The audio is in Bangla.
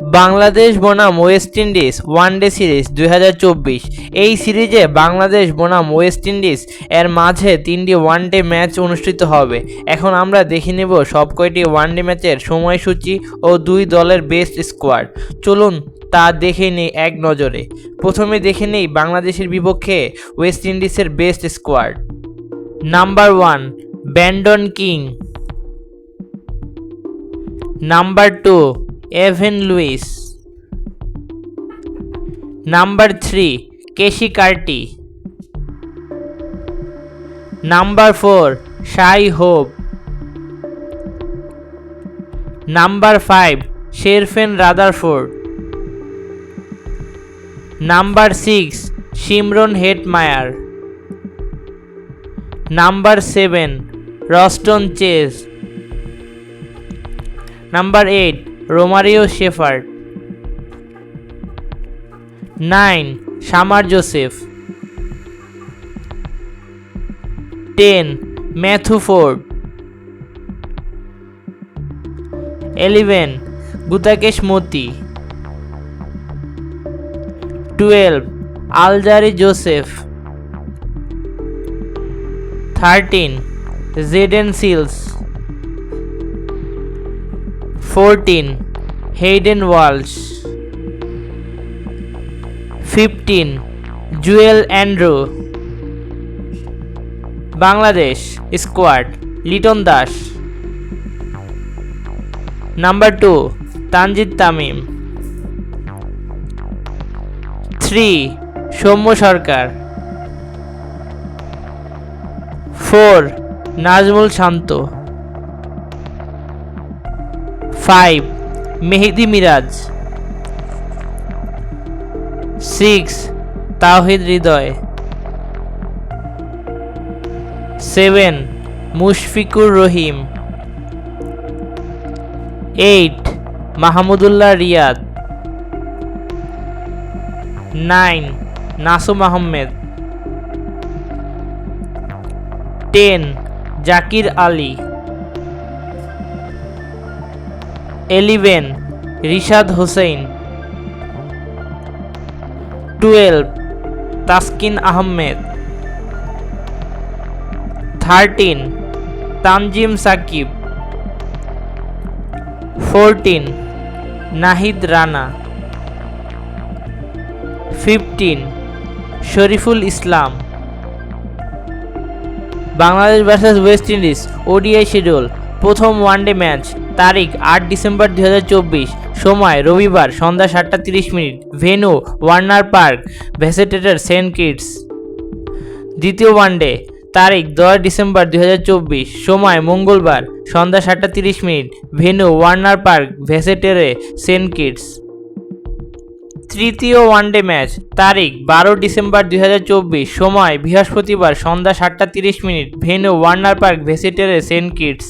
বাংলাদেশ বনাম ওয়েস্ট ইন্ডিজ ওয়ানডে সিরিজ 2024। এই সিরিজে বাংলাদেশ বনাম ওয়েস্ট ইন্ডিজ এর মাঝে 3টি ওয়ানডে ম্যাচ অনুষ্ঠিত হবে। এখন আমরা দেখে নেব সব কয়টি ওয়ানডে ম্যাচের সময়সূচি ও দুই দলের বেস্ট স্কোয়াড। চলুন তা দেখে নেই এক নজরে। প্রথমে দেখে নেই বাংলাদেশের বিপক্ষে ওয়েস্ট ইন্ডিজের best squad. Number 1 Brandon King. Number 2 Evin Lewis. Number 3 Keacy Carty. Number 4 Shai Hope. Number 5 Sherfane Rutherford. Number 6 Shimron Hetmyer. Number 7 Roston Chase. Number 8 Romario Shepherd. 9 Shamar Joseph. 10 Matthew Forde. 11 Gudakesh Motie. 12 Alzarri Joseph. 13 Jayden Seales. 14 Hayden Walsh. 15 Jewel Andrew. Bangladesh squad Liton Das. Number 2 Tanzid Tamim. 3 Soumya সরকার। 4 Najmul Shanto. 5 Mehidy Miraz. 6 Towhid Hridoy. 7 Mushfiqur Rahim. 8 Mahmudullah Riyad. 9 Nasum Ahmed. 10 Jaker Ali. 11 Rishad Hossain. 12 Taskin Ahmed. 13 Tanzim Sakib. 14 Nahid Rana. 15 Shoriful Islam. Bangladesh versus West Indies ODI schedule. প্রথম ওয়ানডে ম্যাচ তারিখ 8 ডিসেম্বর 2024, সময় রবিবার সন্ধ্যা 7:30। Venue Warner Park, Basseterre Saint Kitts. দ্বিতীয় ওয়ানডে তারিখ 10 ডিসেম্বর 2024, সময় মঙ্গলবার সন্ধ্যা 7:30। Venue Warner Park, Basseterre Saint Kitts. তৃতীয় ওয়ানডে ম্যাচ তারিখ 12 ডিসেম্বর 2024, সময় বৃহস্পতিবার সন্ধ্যা 7:30। Venue Warner Park, Basseterre Saint Kitts.